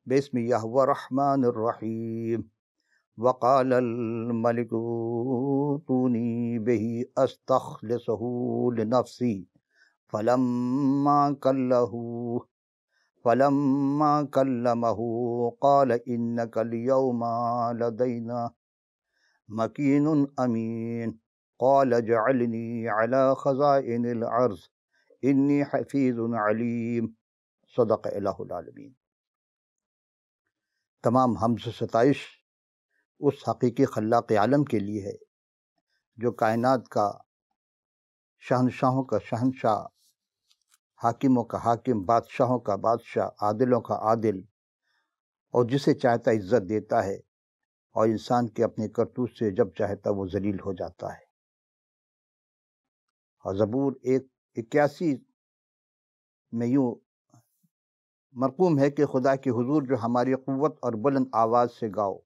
بسم اللہ الرحمن الرحیم وقال الملک اوتونی بہ استخلصہ لنفسی فلما کلمہ قال انک اليوم لدینا مکین امین قال اجعلنی علی خزائن الارض انی حفیظ علیم صدق الہ العالمین۔ تمام حمد و ستائش اس حقیقی خلاق عالم کے لیے ہے جو کائنات کا شہنشاہوں کا شہنشاہ، حاکموں کا حاکم، بادشاہوں کا بادشاہ، عادلوں کا عادل، اور جسے چاہتا عزت دیتا ہے اور انسان کے اپنے کرتوت سے جب چاہتا وہ ذلیل ہو جاتا ہے۔ اور زبور 81 میں یوں مرقوم ہے کہ خدا کے حضور جو ہماری قوت اور بلند آواز سے گاؤ،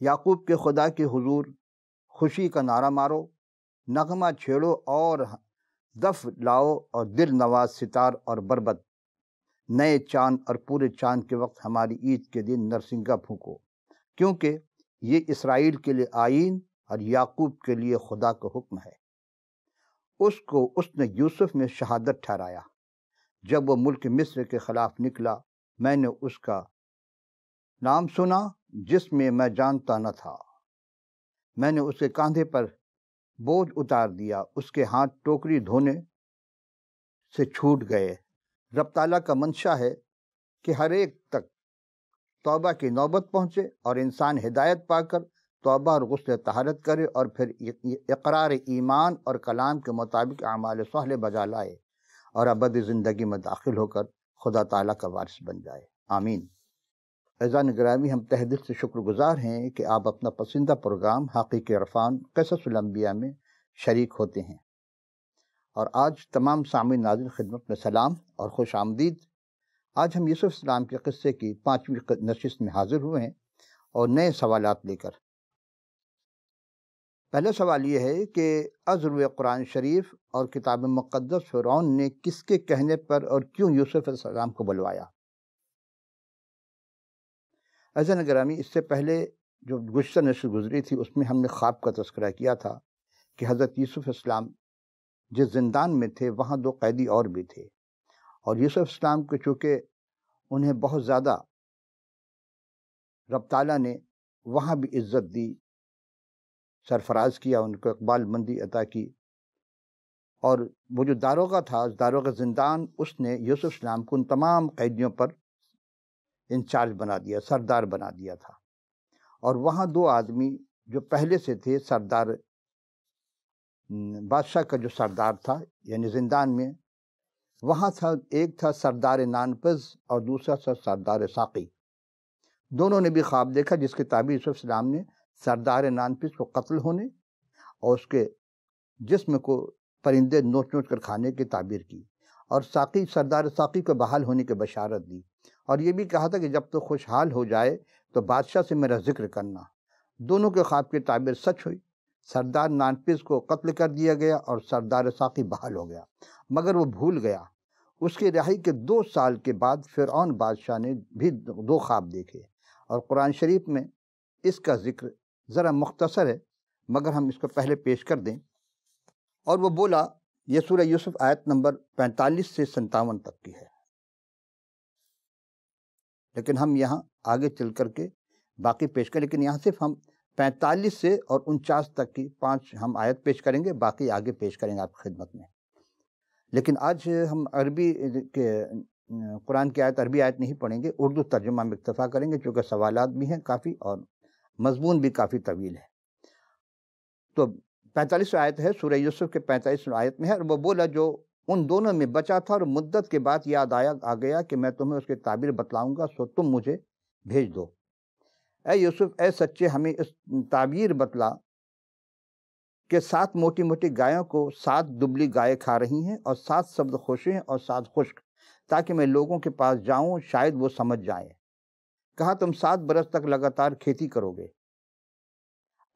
یعقوب کے خدا کے حضور خوشی کا نعرہ مارو، نغمہ چھیڑو اور دف لاؤ، اور دل نواز ستار اور بربد نئے چاند اور پورے چاند کے وقت ہماری عید کے دن نرسنگا پھونکو، کیونکہ یہ اسرائیل کے لیے آئین اور یعقوب کے لیے خدا کا حکم ہے۔ اس نے یوسف میں شہادت ٹھہرایا جب وہ ملک مصر کے خلاف نکلا، میں نے اس کا نام سنا جس میں میں جانتا نہ تھا، میں نے اس کے کاندھے پر بوجھ اتار دیا، اس کے ہاتھ ٹوکری دھونے سے چھوٹ گئے۔ رب تعالیٰ کا منشا ہے کہ ہر ایک تک توبہ کی نوبت پہنچے اور انسان ہدایت پا کر توبہ اور غسل طہارت کرے اور پھر اقرار ایمان اور کلام کے مطابق اعمال صالح بجا لائے اور ابدی زندگی میں داخل ہو کر خدا تعالیٰ کا وارث بن جائے، آمین۔ عزیزان گرامی، ہم تہ دل سے شکر گزار ہیں کہ آپ اپنا پسندیدہ پروگرام حقیقی عرفان قصص الانبیاء میں شریک ہوتے ہیں، اور آج تمام سامعین ناظرین خدمت میں سلام اور خوش آمدید۔ آج ہم یوسف اسلام کے قصے کی 5ویں نشست میں حاضر ہوئے ہیں اور نئے سوالات لے کر۔ پہلا سوال یہ ہے کہ از روئے قرآن شریف اور کتاب مقدس فرعون نے کس کے کہنے پر اور کیوں یوسف علیہ السلام کو بلوایا؟ عزیزان گرامی، اس سے پہلے جو گزشتہ نشست گزری تھی اس میں ہم نے خواب کا تذکرہ کیا تھا کہ حضرت یوسف علیہ السلام جس زندان میں تھے وہاں 2 قیدی اور بھی تھے، اور یوسف علیہ السلام کو چونکہ انہیں بہت زیادہ رب تعالیٰ نے وہاں بھی عزت دی، سرفراز کیا، ان کو اقبال مندی عطا کی، اور وہ جو داروغہ تھا، داروغہ زندان، اس نے یوسف علیہ السلام کو ان تمام قیدیوں پر انچارج بنا دیا، سردار بنا دیا تھا۔ اور وہاں 2 آدمی جو پہلے سے تھے، سردار بادشاہ کا جو سردار تھا یعنی زندان میں، وہاں تھا، ایک تھا سردار نانپز اور دوسرا تھا سردار ساقی۔ دونوں نے بھی خواب دیکھا جس کی تعبیر یوسف علیہ السلام نے سردار نانپز کو قتل ہونے اور اس کے جسم کو پرندے نوچ نوچ کر کھانے کی تعبیر کی، اور سردار ساقی کو بحال ہونے کی بشارت دی، اور یہ بھی کہا تھا کہ جب تو خوشحال ہو جائے تو بادشاہ سے میرا ذکر کرنا۔ دونوں کے خواب کی تعبیر سچ ہوئی، سردار نانپز کو قتل کر دیا گیا اور سردار ساقی بحال ہو گیا، مگر وہ بھول گیا۔ اس کی رہائی کے 2 سال کے بعد فرعون بادشاہ نے بھی 2 خواب دیکھے، اور قرآن شریف میں اس کا ذکر ذرا مختصر ہے، مگر ہم اس کو پہلے پیش کر دیں۔ اور وہ بولا، یہ سورہ یوسف آیت نمبر 45 سے 57 تک کی ہے، لیکن ہم یہاں آگے چل کر کے باقی پیش کریں، لیکن یہاں صرف ہم 45 سے اور 49 تک کی 5 ہم آیت پیش کریں گے، باقی آگے پیش کریں گے آپ کی خدمت میں۔ لیکن آج ہم عربی کے قرآن کی آیت، عربی آیت نہیں پڑھیں گے، اردو ترجمہ میں اکتفا کریں گے، چونکہ سوالات بھی ہیں کافی اور مضمون بھی کافی طویل ہے۔ تو 45 آیت ہے، سورہ یوسف کے 45 آیت میں ہے، اور وہ بولا جو ان دونوں میں بچا تھا اور مدت کے بعد یاد آ گیا کہ میں تمہیں اس کی تعبیر بتلاؤں گا، سو تم مجھے بھیج دو۔ اے یوسف، اے سچے، ہمیں اس تعبیر بتلا کہ 7 موٹی موٹی گایوں کو 7 دبلی گائے کھا رہی ہیں، اور 7 سبز خوشیں اور 7 خشک، تاکہ میں لوگوں کے پاس جاؤں، شاید وہ سمجھ جائیں۔ کہا تم 7 برس تک لگاتار کھیتی کرو گے۔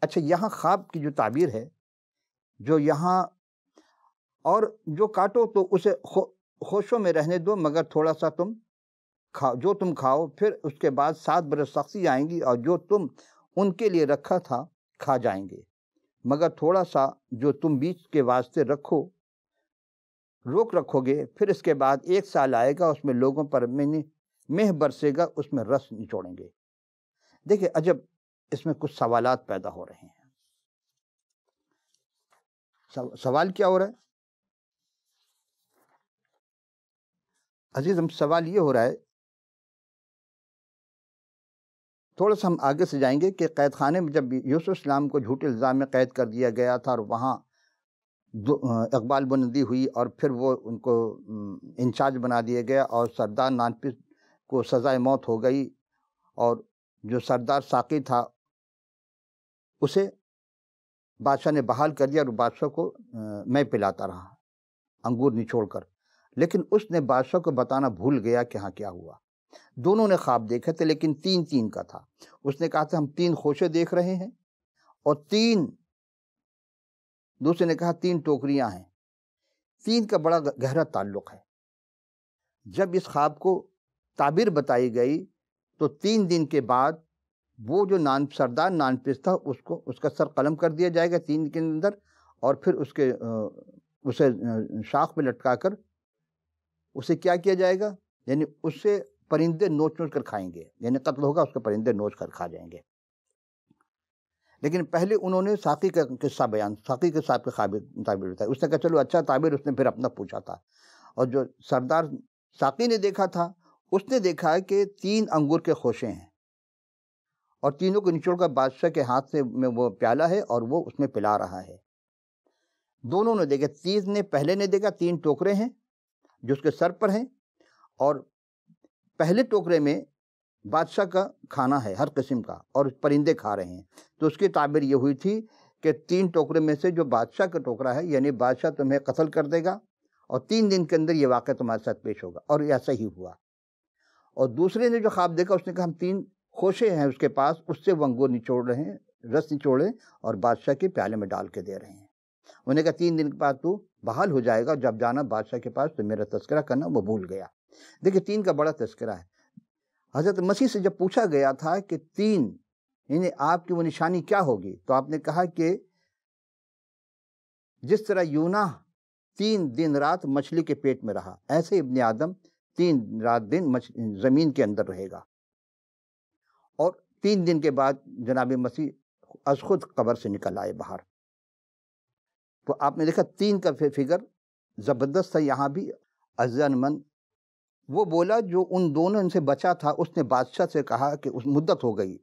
اچھا، یہاں خواب کی جو تعبیر ہے، جو یہاں، اور جو کاٹو تو اسے خوشوں میں رہنے دو، مگر تھوڑا سا تم جو تم کھاؤ، پھر اس کے بعد 7 برس سختی آئیں گی اور جو تم ان کے لیے رکھا تھا کھا جائیں گے، مگر تھوڑا سا جو تم بیچ کے واسطے روک رکھو گے، پھر اس کے بعد 1 سال آئے گا، اس میں لوگوں پر مہ برسے گا، اس میں رس نچوڑیں گے۔ دیکھیں عجب اس میں کچھ سوالات پیدا ہو رہے ہیں۔ سوال کیا ہو رہا ہے عزیز؟ ہم سوال یہ ہو رہا ہے، تھوڑا سا ہم آگے سے جائیں گے کہ قید خانے میں جب یوسف السلام کو جھوٹے الزام میں قید کر دیا گیا تھا اور وہاں اقبال بلندی ہوئی اور پھر وہ ان کو انچارج بنا دیا گیا اور سردار نانپس کو سزائے موت ہو گئی، اور جو سردار ساقی تھا اسے بادشاہ نے بحال کر دیا اور بادشاہ کو میں پلاتا رہا انگور نچوڑ کر، لیکن اس نے بادشاہ کو بتانا بھول گیا کہ ہاں کیا ہوا۔ دونوں نے خواب دیکھے تھے لیکن 3 کا تھا۔ اس نے کہا تھا ہم 3 خوشے دیکھ رہے ہیں اور 3، دوسرے نے کہا 3 ٹوکریاں ہیں۔ 3 کا بڑا گہرا تعلق ہے۔ جب اس خواب کو تعبیر بتائی گئی تو 3 دن کے بعد وہ جو سردار نانپس تھا اس کا سر قلم کر دیا جائے گا 3 کے اندر، اور پھر اسے شاخ پہ لٹکا کر اسے کیا کیا جائے گا، یعنی اس سے پرندے نوچ کر کھائیں گے، یعنی قتل ہوگا، اس کے پرندے نوچ کر کھا جائیں گے۔ لیکن پہلے انہوں نے ساقی کا قصہ ساقی کے صاحب کے تعبیر بتائی۔ اس نے کہا چلو اچھا تعبیر، اس نے پھر اپنا پوچھا تھا، اور جو سردار ساقی نے دیکھا تھا اس نے دیکھا کہ 3 انگور کے خوشے ہیں اور تینوں کو نچوڑ کر بادشاہ کے ہاتھ سے میں وہ پیالہ ہے اور وہ اس میں پلا رہا ہے۔ دونوں نے دیکھا، 3 نے پہلے نے دیکھا 3 ٹوکرے ہیں جو اس کے سر پر ہیں، اور پہلے ٹوکرے میں بادشاہ کا کھانا ہے ہر قسم کا اور پرندے کھا رہے ہیں۔ تو اس کی تعبیر یہ ہوئی تھی کہ 3 ٹوکرے میں سے جو بادشاہ کا ٹوکرا ہے، یعنی بادشاہ تمہیں قتل کر دے گا اور 3 دن کے اندر یہ واقعہ تمہارے ساتھ پیش ہوگا، اور ایسا ہی ہوا۔ اور دوسرے نے جو خواب دیکھا اس نے کہا ہم 3 خوشے ہیں اس کے پاس، اس سے وہ انگور نچوڑ رہے ہیں، رس نچوڑے اور بادشاہ کے پیالے میں ڈال کے دے رہے ہیں۔ انہوں نے کہا 3 دن کے بعد تو بحال ہو جائے گا، جب جانا بادشاہ کے پاس تو میرا تذکرہ کرنا، وہ بھول گیا۔ دیکھیں 3 کا بڑا تذکرہ ہے۔ حضرت مسیح سے جب پوچھا گیا تھا کہ 3 یعنی آپ کی وہ نشانی کیا ہوگی، تو آپ نے کہا کہ جس طرح یوناہ 3 دن رات مچھلی کے پیٹ میں رہا، ایسے ابن آدم 3 رات دن زمین کے اندر رہے گا، اور 3 دن کے بعد جناب مسیح از خود قبر سے نکل آئے باہر۔ تو آپ نے دیکھا 3 کا فگر زبردست تھا۔ یہاں بھی عزیزان من وہ بولا جو ان دونوں ان سے بچا تھا، اس نے بادشاہ سے کہا کہ اس مدت ہو گئی،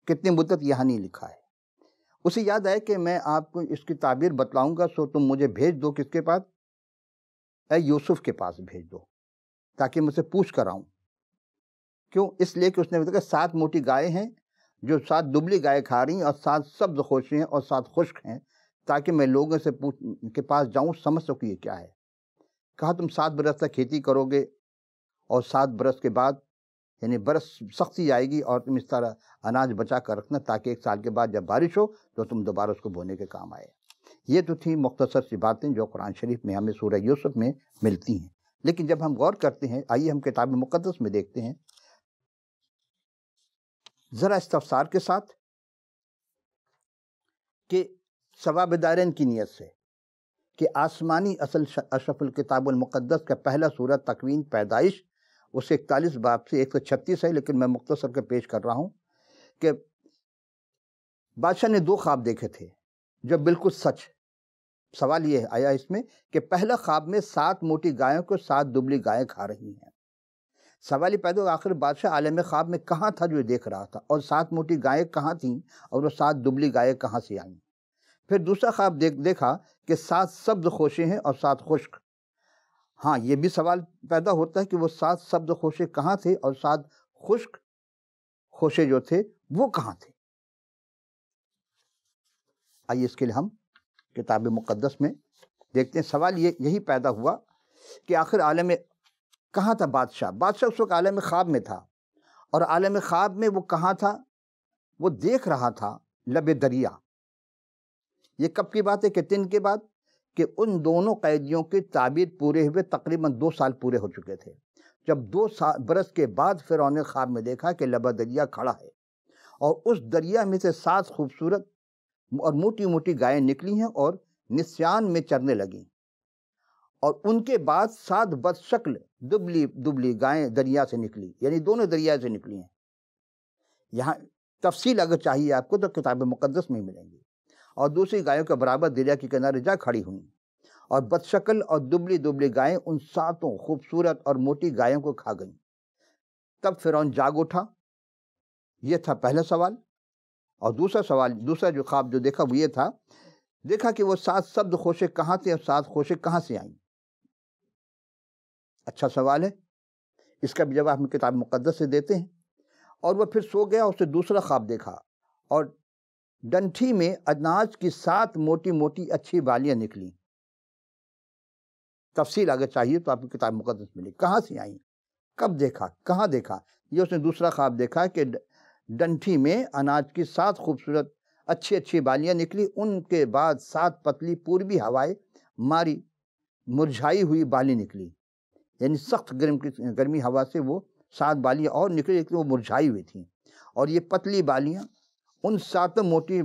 کتنی مدت یہاں نہیں لکھا ہے۔ اسے یاد آئے کہ میں آپ کو اس کی تعبیر بتلاؤں گا، سو تم مجھے بھیج دو کس کے پاس؟ اے یوسف کے پاس بھیج دو تاکہ مجھ سے پوچھ کر آؤں۔ کیوں؟ اس لیے کہ اس نے بتایا کہ 7 موٹی گائے ہیں جو 7 دبلی گائے کھا رہی ہیں، اور 7 سبز خوشے ہیں اور 7 خشک ہیں، تاکہ میں لوگوں سے کے پاس جاؤں، سمجھ سکوں یہ کیا ہے۔ کہا تم 7 برس تک کھیتی کرو گے اور 7 برس کے بعد یعنی برس سختی آئے گی اور تم اس طرح اناج بچا کر رکھنا تاکہ 1 سال کے بعد جب بارش ہو تو تم دوبارہ اس کو بونے کے کام آئے۔ یہ تو تھی مختصر سی باتیں جو قرآن شریف میں ہمیں سورہ یوسف میں ملتی ہیں، لیکن جب ہم غور کرتے ہیں، آئیے ہم کتاب مقدس میں دیکھتے ہیں ذرا استفسار کے ساتھ کہ ثواب دارین کی نیت سے کہ آسمانی اصل اشرف الکتاب المقدس کا پہلا سورہ تکوین پیدائش، اس 41 باب سے 136 ہے، لیکن میں مختصر کر پیش کر رہا ہوں کہ بادشاہ نے 2 خواب دیکھے تھے جو بالکل سچ۔ سوال یہ آیا اس میں کہ پہلا خواب میں 7 موٹی گایوں کو 7 دبلی گائیں کھا رہی ہیں۔ سوال یہ پیدا ہوا آخر بادشاہ عالم خواب میں کہاں تھا جو دیکھ رہا تھا، اور 7 موٹی گائیں کہاں تھیں اور وہ 7 دبلی گائیں کہاں سے آئیں؟ پھر دوسرا خواب دیکھا کہ 7 سبز خوشے ہیں اور 7 خشک۔ ہاں یہ بھی سوال پیدا ہوتا ہے کہ وہ 7 سبز خوشے کہاں تھے اور 7 خشک خوشے جو تھے وہ کہاں تھے؟ آئیے اس کے لیے ہم کتاب مقدس میں دیکھتے ہیں۔ سوال یہی پیدا ہوا کہ آخر عالم کہاں تھا بادشاہ اس وقت عالم خواب میں تھا، اور عالم خواب میں وہ کہاں تھا؟ وہ دیکھ رہا تھا لب دریا۔ یہ کب کی بات ہے؟ کہ 3 کے بعد، کہ ان دونوں قیدیوں کی تعبیر پورے ہوئے تقریباً 2 سال پورے ہو چکے تھے۔ جب 2 برس کے بعد فرعون نے خواب میں دیکھا کہ لبا دریا کھڑا ہے اور اس دریا میں سے 7 خوبصورت اور موٹی موٹی گائیں نکلی ہیں اور نسیان میں چرنے لگیں، اور ان کے بعد 7 بد شکل دبلی گائیں دریا سے نکلی، یعنی دونوں دریا سے نکلی ہیں۔ یہاں تفصیل اگر چاہیے آپ کو تو کتاب مقدس میں ملیں گی۔ اور دوسری گایوں کے برابر دریا کے کنارے جا کھڑی ہوئیں، اور بد شکل اور دبلی گائیں ان 7 خوبصورت اور موٹی گایوں کو کھا گئیں۔ تب فرعون جاگ اٹھا۔ یہ تھا پہلا سوال۔ اور دوسرا جو خواب جو دیکھا وہ یہ تھا، دیکھا کہ وہ 7 سبز خوشیں کہاں سے اور 7 خوشیں کہاں سے آئیں؟ اچھا سوال ہے، اس کا بھی جواب ہم کتاب مقدس سے دیتے ہیں۔ اور وہ پھر سو گیا، اس سے دوسرا خواب دیکھا، اور ڈنٹھی میں اناج کی 7 موٹی موٹی اچھی بالیاں نکلی۔ تفصیل اگر چاہیے تو آپ کو کتاب مقدس ملی۔ کہاں سے آئیں، کب دیکھا، کہاں دیکھا؟ یہ اس نے دوسرا خواب دیکھا کہ ڈنٹھی میں اناج کی 7 خوبصورت اچھی بالیاں نکلی، ان کے بعد 7 پتلی پوربی ہوائیں ماری مرجھائی ہوئی بالی نکلی، یعنی سخت گرمی ہوا سے وہ 7 بالیاں اور نکلی، لیکن وہ مرجھائی ہوئی تھیں، اور یہ پتلی بالیاں ان 7 موٹی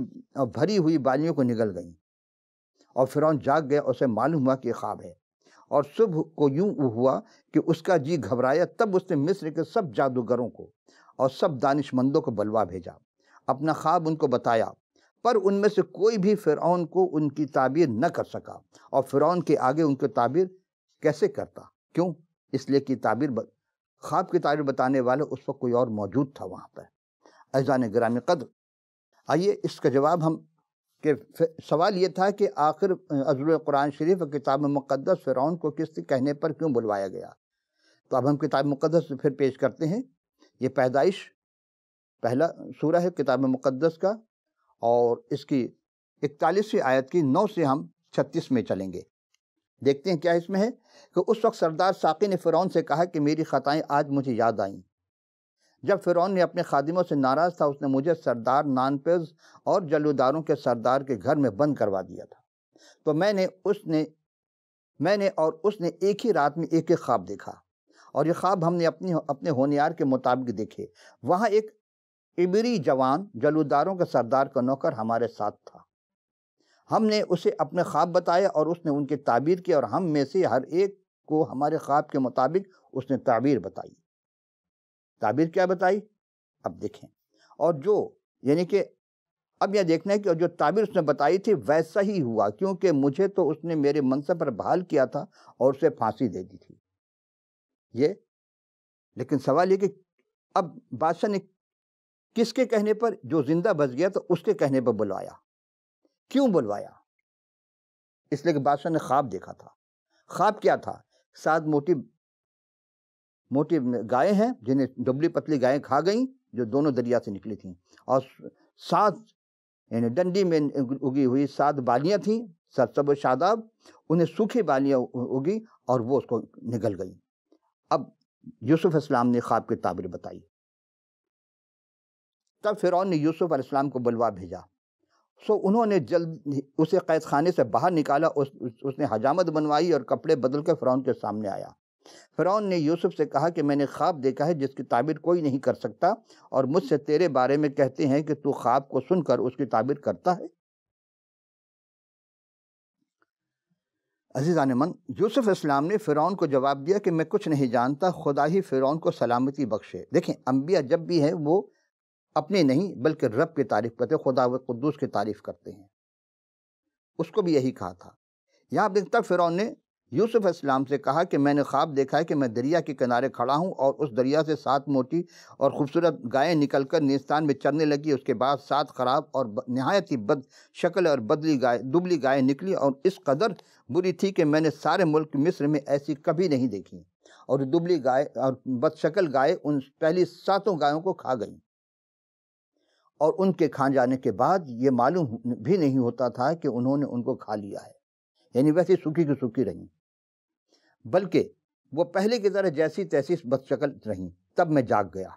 بھری ہوئی بالیوں کو نگل گئیں۔ اور فرعون جاگ گیا، اسے معلوم ہوا کہ یہ خواب ہے، اور صبح کو یوں ہوا کہ اس کا جی گھبرایا۔ تب اس نے مصر کے سب جادوگروں کو اور سب دانش مندوں کو بلوا بھیجا، اپنا خواب ان کو بتایا، پر ان میں سے کوئی بھی فرعون کو ان کی تعبیر نہ کر سکا۔ اور فرعون کے آگے ان کی تعبیر کیسے کرتا؟ کیوں؟ اس لیے کہ خواب کی تعبیر بتانے والا اس وقت کوئی اور موجود تھا وہاں پر۔ عزیزان گرامی قدر، آئیے اس کا جواب ہم کہ سوال یہ تھا کہ آخر عزل قرآن شریف اور کتاب مقدس فرعون کو کس کہنے پر کیوں بلوایا گیا؟ تو اب ہم کتاب مقدس سے پھر پیش کرتے ہیں۔ یہ پیدائش پہلا سورہ ہے کتاب مقدس کا، اور اس کی 41ویں آیت کی 9 سے ہم 36 میں چلیں گے۔ دیکھتے ہیں کیا اس میں ہے کہ اس وقت سردار ساقی نے فرعون سے کہا کہ میری خطائیں آج مجھے یاد آئیں۔ جب فرعون نے اپنے خادموں سے ناراض تھا، اس نے مجھے سردار نانپیز اور جلوداروں کے سردار کے گھر میں بند کروا دیا تھا۔ تو میں نے اور اس نے ایک ہی رات میں ایک خواب دیکھا، اور یہ خواب ہم نے اپنے ہونہار کے مطابق دیکھے۔ وہاں ایک عبری جوان جلوداروں کے سردار کا نوکر ہمارے ساتھ تھا۔ ہم نے اسے اپنے خواب بتایا اور اس نے ان کی تعبیر کی، اور ہم میں سے ہر ایک کو ہمارے خواب کے مطابق اس نے تعبیر بتائی۔ تعبیر کیا بتائی؟ اب دیکھیں۔ اور یعنی کہ اب یہ دیکھنا ہے کہ جو تعبیر اس نے بتائی تھی ویسا ہی ہوا، کیونکہ مجھے تو اس نے میرے منصب پر بحال کیا تھا اور اسے پھانسی دے دی تھی۔ لیکن سوال یہ کہ اب بادشاہ نے کس کے کہنے پر، جو زندہ بچ گیا تو اس کے کہنے پر بلوایا؟ کیوں بلوایا؟ اس لیے کہ بادشاہ نے خواب دیکھا تھا۔ خواب کیا تھا؟ 7 موٹی گائیں ہیں جنہیں دبلی پتلی گائیں کھا گئیں، جو دونوں دریا سے نکلی تھیں، اور 7 یعنی ڈنڈی میں اگی ہوئی 7 بالیاں تھیں، سرسبز و شاداب، انہیں سوکھی بالیاں اگی اور وہ اس کو نگل گئیں۔ اب یوسف السلام نے خواب کی تعبیر بتائی۔ تب فرعون نے یوسف علیہ السلام کو بلوا بھیجا، انہوں نے جلد اسے قید خانے سے باہر نکالا۔ اس نے حجامت بنوائی اور کپڑے بدل کر فرعون کے سامنے آیا۔ فرعون نے یوسف سے کہا کہ میں نے خواب دیکھا ہے جس کی تعبیر کوئی نہیں کر سکتا، اور مجھ سے تیرے بارے میں کہتے ہیں کہ تو خواب کو سن کر اس کی تعبیر کرتا ہے۔ عزیزان من، یوسف اسلام نے فرعون کو جواب دیا کہ میں کچھ نہیں جانتا، خدا ہی فرعون کو سلامتی بخشے۔ دیکھیں، انبیاء جب بھی ہیں وہ اپنے نہیں بلکہ رب کی تعریف کرتے، خدا و قدوس کی تعریف کرتے ہیں۔ اس کو بھی یہی کہا تھا۔ یہاں تک فرعون نے یوسف اسلام سے کہا کہ میں نے خواب دیکھا ہے کہ میں دریا کے کنارے کھڑا ہوں، اور اس دریا سے 7 موٹی اور خوبصورت گائیں نکل کر نیستان میں چرنے لگی۔ اس کے بعد 7 خراب اور نہایت ہی بد شکل اور دبلی گائیں نکلی، اور اس قدر بری تھی کہ میں نے سارے ملک مصر میں ایسی کبھی نہیں دیکھی۔ اور دبلی گائے اور بد شکل گائے ان پہلی 7 گایوں کو کھا گئیں، اور ان کے کھا جانے کے بعد یہ معلوم بھی نہیں ہوتا تھا کہ انہوں نے ان کو کھا لیا ہے، یعنی ویسے سوکھی کی سوکھی رہیں، بلکہ وہ پہلے کی طرح جیسی تیسی بد شکل رہیں۔ تب میں جاگ گیا،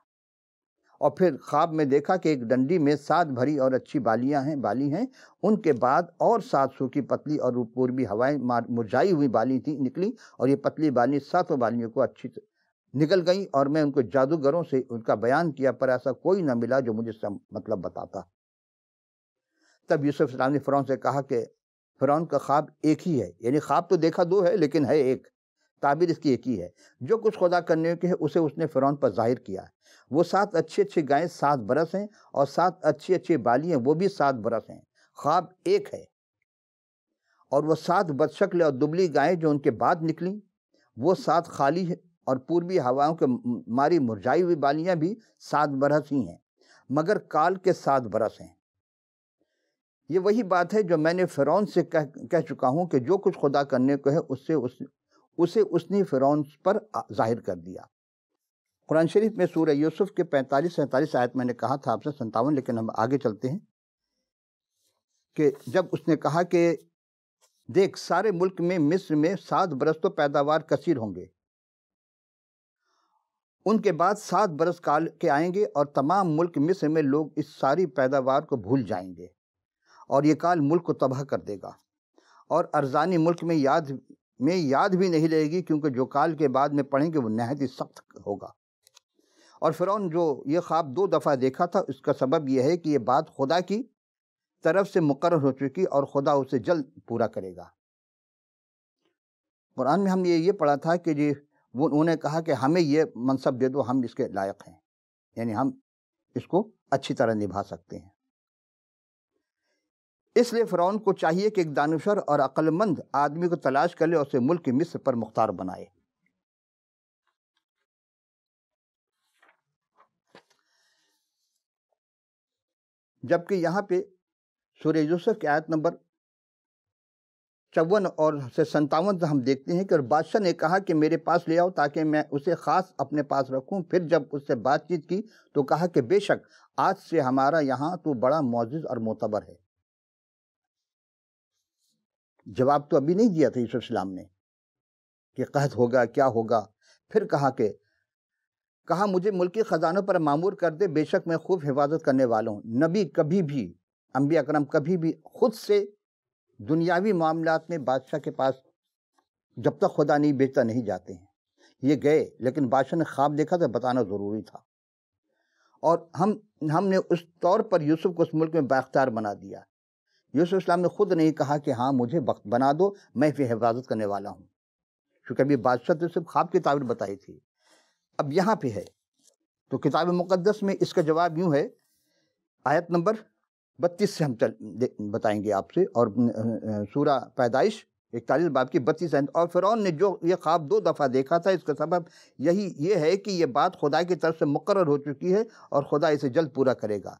اور پھر خواب میں دیکھا کہ ایک ڈنڈی میں 7 بھری اور اچھی بالی ہیں، ان کے بعد اور 7 سوکھی پتلی اور پوربی ہوائیں مرجھائی ہوئی بالی نکلی، اور یہ پتلی بالی 7 بالیوں کو اچھی نکل گئیں اور میں ان کو جادوگروں سے ان کا بیان کیا، پر ایسا کوئی نہ ملا جو مجھے اس کا مطلب بتاتا۔ تب یوسف علیہ السلام نے فرعون سے کہا کہ فرعون کا خواب ایک ہی ہے، یعنی خواب تو دیکھا دو ہے لیکن ہے ایک، تعبیر اس کی ایک ہی ہے۔ جو کچھ خدا کرنے کے ہے اسے اس نے فرعون پر ظاہر کیا ہے۔ وہ 7 اچھی گائیں 7 برس ہیں، اور 7 اچھی بالی ہیں وہ بھی 7 برس ہیں۔ خواب ایک ہے، اور وہ 7 بدشکل اور دبلی گائیں جو ان کے بعد نکلیں وہ 7 خالی ہیں، اور پوربی ہواؤں کے ماری مرجائی ہوئی بالیاں بھی 7 برس ہی ہیں، مگر کال کے 7 برس ہیں۔ یہ وہی بات ہے جو میں نے فرعون سے کہہ چکا ہوں کہ جو کچھ خدا کرنے کو ہے اسے اس نے فرعون پر ظاہر کر دیا۔ قرآن شریف میں سورہ یوسف کے 45-47 آیت میں نے کہا تھا آپ سے 57، لیکن ہم آگے چلتے ہیں کہ جب اس نے کہا کہ دیکھ سارے ملک میں مصر میں 7 برس تو پیداوار کثیر ہوں گے، ان کے بعد 7 برس کال کے آئیں گے اور تمام ملک مصر میں لوگ اس ساری پیداوار کو بھول جائیں گے، اور یہ کال ملک کو تباہ کر دے گا، اور ارزانی ملک میں یاد بھی نہیں رہے گی، کیونکہ جو کال کے بعد میں پڑھیں گے وہ نہایت ہی سخت ہوگا۔ اور فرعون جو یہ خواب 2 دفعہ دیکھا تھا، اس کا سبب یہ ہے کہ یہ بات خدا کی طرف سے مقرر ہو چکی اور خدا اسے جلد پورا کرے گا۔ قرآن میں ہم یہ پڑھا تھا کہ انہوں نے کہا کہ ہمیں یہ منصب دے دو، ہم اس کے لائق ہیں، یعنی ہم اس کو اچھی طرح نبھا سکتے ہیں۔ اس لیے فرعون کو چاہیے کہ ایک دانشور اور عقل مند آدمی کو تلاش کر لے اور اسے ملک مصر پر مختار بنائے۔ جبکہ یہاں پہ سورہ یوسف کی آیت نمبر 54 اور 57 ہم دیکھتے ہیں کہ بادشاہ نے کہا کہ میرے پاس لے آؤ تاکہ میں اسے خاص اپنے پاس رکھوں۔ پھر جب اس سے بات چیت کی تو کہا کہ بے شک آج سے ہمارا یہاں تو بڑا معزز اور معتبر ہے۔ جواب تو ابھی نہیں دیا تھا یوسف السلام نے کہ قحط ہوگا کیا ہوگا۔ پھر کہا مجھے ملکی خزانوں پر معمور کر دے، بے شک میں خوب حفاظت کرنے والا ہوں۔ نبی کبھی بھی، انبیاء اکرام کبھی بھی خود سے دنیاوی معاملات میں بادشاہ کے پاس جب تک خدا نہیں بھیجتا نہیں جاتے ہیں۔ یہ گئے، لیکن بادشاہ نے خواب دیکھا تو بتانا ضروری تھا، اور ہم نے اس طور پر یوسف کو اس ملک میں بااختیار بنا دیا۔ یوسف اسلام نے خود نہیں کہا کہ ہاں مجھے بنا دو، میں پھر حفاظت کرنے والا ہوں، کیونکہ ابھی بادشاہ تو صرف خواب کی تعبیر بتائی تھی۔ اب یہاں پہ ہے تو کتاب مقدس میں اس کا جواب یوں ہے، آیت نمبر 32 سے ہم بتائیں گے آپ سے، اور سورہ پیدائش 41 باب کی 32 آیت۔ اور فرعون نے جو یہ خواب 2 دفعہ دیکھا تھا، اس کا سبب یہ ہے کہ یہ بات خدا کی طرف سے مقرر ہو چکی ہے اور خدا اسے جلد پورا کرے گا۔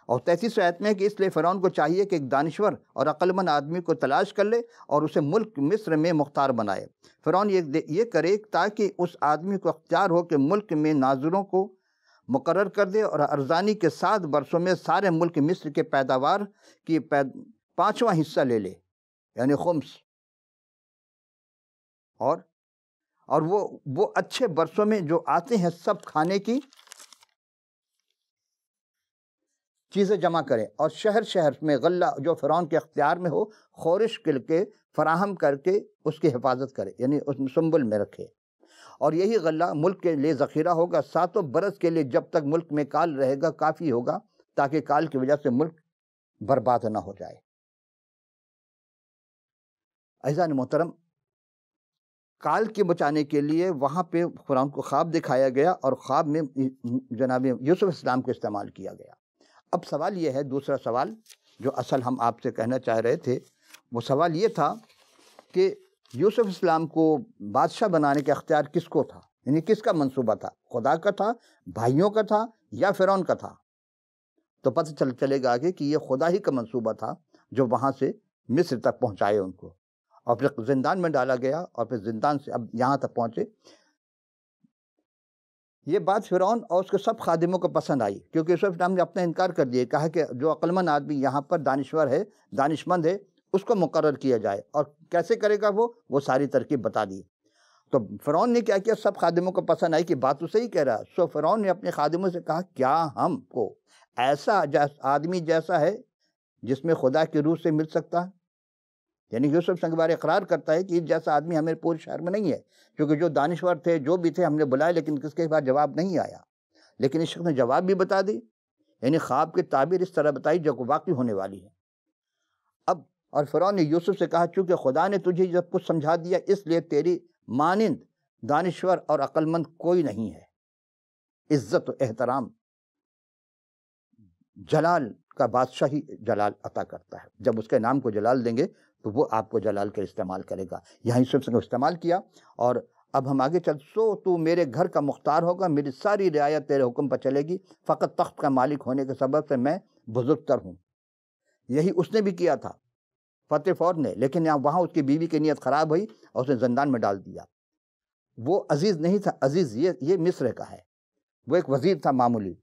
اور 33 آیت میں کہ اس لیے فرعون کو چاہیے کہ ایک دانشور اور عقلمند آدمی کو تلاش کر لے اور اسے ملک مصر میں مختار بنائے۔ فرعون یہ کرے تاکہ اس آدمی کو اختیار ہو کہ ملک میں ناظروں کو مقرر کر دے، اور ارزانی کے 7 برسوں میں سارے ملک مصر کے پیداوار کی 5واں حصہ لے لے، یعنی خمس، اور وہ اچھے برسوں میں جو آتے ہیں سب کھانے کی چیزیں جمع کرے، اور شہر شہر میں غلہ جو فرعون کے اختیار میں ہو خورش کر کے فراہم کر کے اس کی حفاظت کرے، یعنی اس سنبل میں رکھے، اور یہی غلہ ملک کے لیے ذخیرہ ہوگا 7 برس کے لیے، جب تک ملک میں کال رہے گا کافی ہوگا، تاکہ کال کی وجہ سے ملک برباد نہ ہو جائے۔ عزیزان محترم، کال کے بچانے کے لیے وہاں پہ فرعون کو خواب دکھایا گیا، اور خواب میں جناب یوسف السلام کو استعمال کیا گیا۔ اب سوال یہ ہے، دوسرا سوال جو اصل ہم آپ سے کہنا چاہ رہے تھے، وہ سوال یہ تھا کہ یوسف السلام کو بادشاہ بنانے کا اختیار کس کو تھا، یعنی کس کا منصوبہ تھا، خدا کا تھا، بھائیوں کا تھا، یا فرعون کا تھا؟ تو پتہ چلے گا آگے کہ یہ خدا ہی کا منصوبہ تھا جو وہاں سے مصر تک پہنچائے ان کو، اور پھر زندان میں ڈالا گیا، اور پھر زندان سے اب یہاں تک پہنچے۔ یہ بات فرعون اور اس کے سب خادموں کو پسند آئی، کیونکہ یوسف السلام نے اپنا انکار کر دیا، کہا کہ جو عقلمند آدمی یہاں پر دانشور ہے، دانشمند ہے، اس کو مقرر کیا جائے، اور کیسے کرے گا وہ ساری ترکیب بتا دی۔ تو فرعون نے کیا کیا، سب خادموں کو پسند آئی کہ بات تو صحیح کہہ رہا۔ سو فرعون نے اپنے خادموں سے کہا کیا ہم کو ایسا آدمی جیسا ہے جس میں خدا کی روح سے مل سکتا ہے؟ یعنی یوسف کے بارے اقرار کرتا ہے کہ اس جیسا آدمی ہمیں پورے شہر میں نہیں ہے، کیونکہ جو دانشور تھے جو بھی تھے ہم نے بلائے لیکن کس کے بعد جواب نہیں آیا، لیکن اس شخص نے جواب بھی بتا دی، یعنی خواب کی تعبیر اس طرح بتائی جو واقعی ہونے والی ہے۔ اب اور فرعون نے یوسف سے کہا چونکہ خدا نے تجھے جب کچھ سمجھا دیا اس لیے تیری مانند دانشور اور عقل مند کوئی نہیں ہے۔ عزت و احترام، جلال کا بادشاہ ہی جلال عطا کرتا ہے، جب اس کے نام کو جلال دیں گے تو وہ آپ کو جلال کے استعمال کرے گا، یہاں یوسف نے استعمال کیا۔ اور اب ہم آگے چل، سو تو میرے گھر کا مختار ہوگا، میری ساری رعایت تیرے حکم پر چلے گی، فقط تخت کا مالک ہونے کے سبب سے میں بزرگ تر ہوں۔ یہی اس نے بھی کیا تھا فتح فور نے، لیکن وہاں اس کی بیوی کی نیت خراب ہوئی اور اس نے زندان میں ڈال دیا۔ وہ عزیز نہیں تھا، عزیز یہ مصر کا ہے، وہ ایک وزیر تھا معمولی۔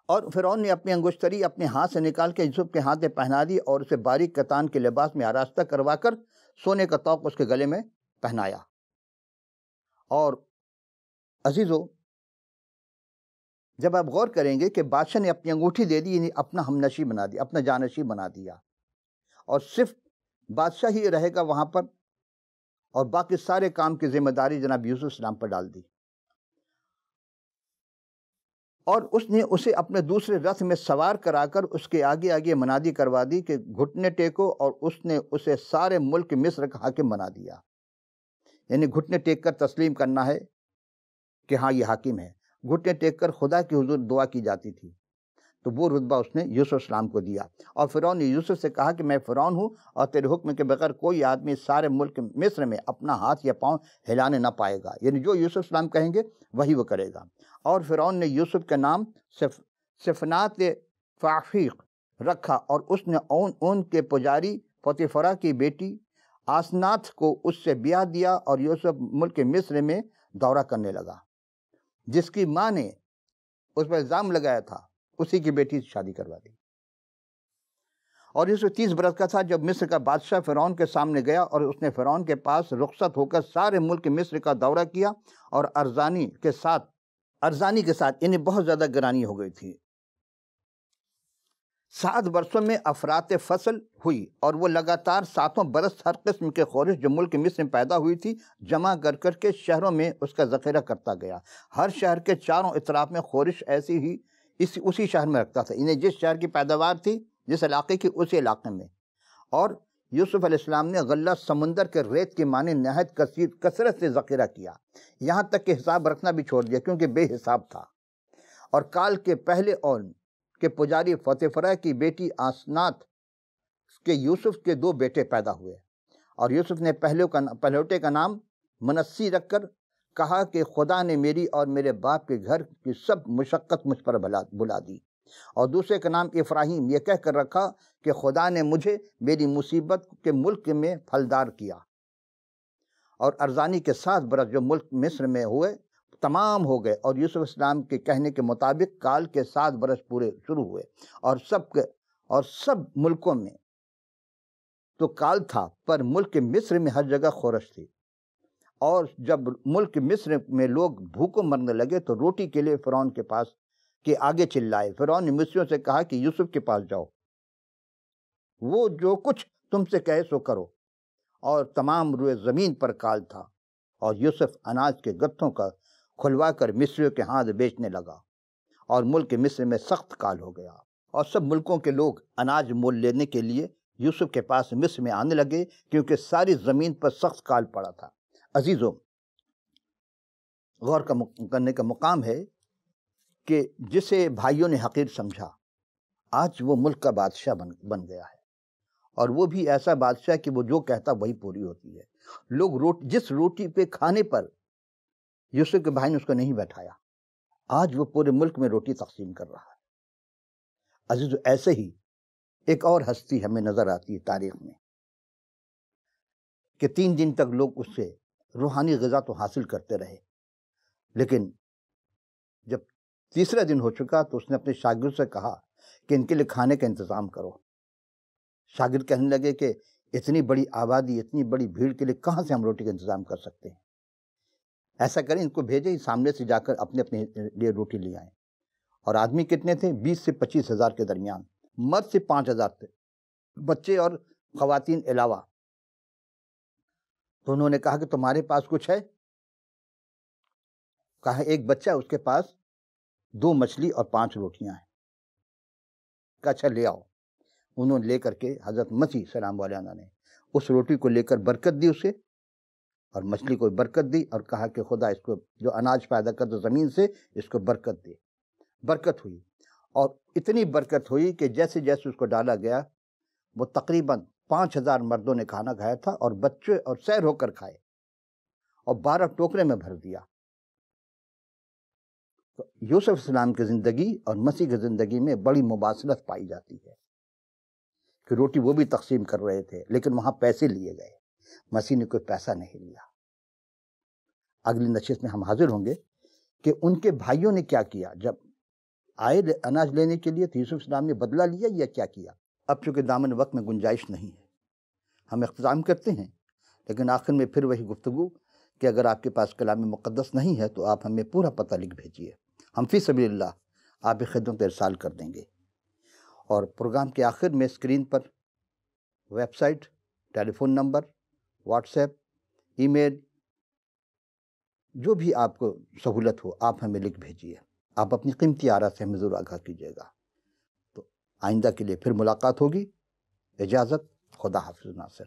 اور فرعون نے اپنی انگشتری اپنے ہاتھ سے نکال کے یوسف کے ہاتھ میں پہنا دی اور اسے باریک کتان کے لباس میں آراستہ کروا کر سونے کا طوق اس کے گلے میں پہنایا۔ اور عزیزو، جب آپ غور کریں گے کہ بادشاہ نے اپنی انگوٹھی دے دی، یعنی اپنا ہمنشی بنا دیا، اپنا جانشی بنا دیا، اور صرف بادشاہ ہی رہے گا وہاں پر، اور باقی سارے کام کی ذمہ داری جناب یوسف السلام پر ڈال دی۔ اور اس نے اسے اپنے دوسرے رتھ میں سوار کرا کر اس کے آگے آگے منادی کروا دی کہ گھٹنے ٹیکو، اور اس نے اسے سارے ملک مصر کا حاکم بنا دیا۔ یعنی گھٹنے ٹیک کر تسلیم کرنا ہے کہ ہاں یہ حاکم ہے، گھٹنے ٹیک کر خدا کی حضور دعا کی جاتی تھی، تو وہ رتبہ اس نے یوسف السلام کو دیا۔ اور فرعون نے یوسف سے کہا کہ میں فرعون ہوں اور تیرے حکم کے بغیر کوئی آدمی سارے ملک مصر میں اپنا ہاتھ یا پاؤں ہلانے نہ پائے گا، یعنی جو یوسف السلام کہیں گے وہی وہ کرے گا۔ اور فرعون نے یوسف کا نام سفنات فافیق رکھا، اور اس نے اون کے پجاری پوتیفرا کی بیٹی آسنات کو اس سے بیاہ دیا، اور یوسف ملک مصر میں دورہ کرنے لگا۔ جس کی ماں نے اس پر الزام لگایا تھا اسی کی بیٹی سے شادی کروا دی۔ اور یوسف 30 برس کا تھا جب مصر کا بادشاہ فرعون کے سامنے گیا، اور اس نے فرعون کے پاس رخصت ہو کر سارے ملک مصر کا دورہ کیا، اور ارزانی کے ساتھ انہیں بہت زیادہ گرانی ہو گئی تھی۔ 7 برسوں میں افراط فصل ہوئی، اور وہ لگاتار 7 برس ہر قسم کے خورش جو ملک مصر میں پیدا ہوئی تھی جمع کر کر کے شہروں میں اس کا ذخیرہ کرتا گیا۔ ہر شہر کے چاروں اطراف میں خورش ایسی ہی اسی شہر میں رکھتا تھا، انہیں جس شہر کی پیداوار تھی جس علاقے کی اسی علاقے میں۔ اور یوسف علیہ السلام نے غلہ سمندر کے ریت کے معنی نہایت کثرت سے ذخیرہ کیا، یہاں تک کہ حساب رکھنا بھی چھوڑ دیا کیونکہ بے حساب تھا۔ اور کال کے پہلے اون کے پجاری پوتیفرا کی بیٹی آسنات کے یوسف کے 2 بیٹے پیدا ہوئے، اور یوسف نے پہلوٹے کا نام منسی رکھ کر کہا کہ خدا نے میری اور میرے باپ کے گھر کی سب مشقت مجھ پر بلا دی، اور دوسرے کا نام ابراہیم یہ کہہ کر رکھا کہ خدا نے مجھے میری مصیبت کے ملک میں پھلدار کیا۔ اور ارزانی کے 7 برس جو ملک مصر میں ہوئے تمام ہو گئے، اور یوسف السلام کے کہنے کے مطابق کال کے 7 برس پورے شروع ہوئے، اور سب ملکوں میں تو کال تھا، پر ملک مصر میں ہر جگہ خورش تھی۔ اور جب ملک مصر میں لوگ بھوکوں مرنے لگے تو روٹی کے لیے فرعون کے پاس کے آگے چلائے۔ فرعون نے مصریوں سے کہا کہ یوسف کے پاس جاؤ، وہ جو کچھ تم سے کہے سو کرو۔ اور تمام روئے زمین پر کال تھا، اور یوسف اناج کے گتھوں کا کھلوا کر مصریوں کے ہاتھ بیچنے لگا، اور ملک مصر میں سخت کال ہو گیا، اور سب ملکوں کے لوگ اناج مول لینے کے لیے یوسف کے پاس مصر میں آنے لگے کیونکہ ساری زمین پر سخت کال پڑا تھا۔ عزیزو، غور کرنے کا مقام ہے کہ جسے بھائیوں نے حقیر سمجھا آج وہ ملک کا بادشاہ بن گیا ہے، اور وہ بھی ایسا بادشاہ کہ وہ جو کہتا وہی پوری ہوتی ہے۔ لوگ جس روٹی پہ کھانے پر یوسف کے بھائی نے اس کو نہیں بیٹھایا، آج وہ پورے ملک میں روٹی تقسیم کر رہا ہے۔ عزیزو، ایسے ہی ایک اور ہستی ہمیں نظر آتی ہے تاریخ میں کہ 3 دن تک لوگ اس سے روحانی غذا تو حاصل کرتے رہے، لیکن جب تیسرا دن ہو چکا تو اس نے اپنے شاگرد سے کہا کہ ان کے لیے کھانے کا انتظام کرو۔ شاگرد کہنے لگے کہ اتنی بڑی آبادی، اتنی بڑی بھیڑ کے لیے کہاں سے ہم روٹی کا انتظام کر سکتے ہیں؟ ایسا کریں، ان کو بھیجیں سامنے سے جا کر اپنے لیے روٹی لے آئیں۔ اور آدمی کتنے تھے؟ 20 سے 25 ہزار کے درمیان، مرد سے 5 ہزار تھے، بچے اور خواتین علاوہ. تو انہوں نے کہا کہ تمہارے پاس کچھ ہے؟ کہا ایک بچہ اس کے پاس 2 مچھلی اور 5 روٹیاں ہیں. کہا اچھا لے آؤ. انہوں نے لے کر کے حضرت مسیح سلام علیہ نے اس روٹی کو لے کر برکت دی اسے اور مچھلی کو برکت دی اور کہا کہ خدا اس کو جو اناج پیدا کر دو زمین سے اس کو برکت دے. برکت ہوئی اور اتنی برکت ہوئی کہ جیسے جیسے اس کو ڈالا گیا وہ تقریباً 5000 مردوں نے کھانا کھایا تھا اور بچے اور سیر ہو کر کھائے اور 12 ٹوکرے میں بھر دیا. تو یوسف السلام کی زندگی اور مسیح کی زندگی میں بڑی مماثلت پائی جاتی ہے کہ روٹی وہ بھی تقسیم کر رہے تھے لیکن وہاں پیسے لیے گئے. مسیح نے کوئی پیسہ نہیں لیا. اگلی نشست میں ہم حاضر ہوں گے کہ ان کے بھائیوں نے کیا کیا. جب آئے اناج لینے کے لیے تو یوسف السلام نے بدلہ لیا یا کیا کیا؟ اب چونکہ دامن وقت میں گنجائش نہیں ہے ہم اختتام کرتے ہیں، لیکن آخر میں پھر وہی گفتگو کہ اگر آپ کے پاس کلام مقدس نہیں ہے تو آپ ہمیں پورا پتہ لکھ بھیجیے، ہم فی سبیل اللہ آپ کی خدمت ارسال کر دیں گے. اور پروگرام کے آخر میں اسکرین پر ویب سائٹ، ٹیلی فون نمبر، واٹس ایپ، ای میل، جو بھی آپ کو سہولت ہو آپ ہمیں لکھ بھیجیے. آپ اپنی قیمتی آرا سے ہمیں ضرور آگاہ کیجیے گا. تو آئندہ کے لیے پھر ملاقات ہوگی. اجازت، خدا حافظ ناصر.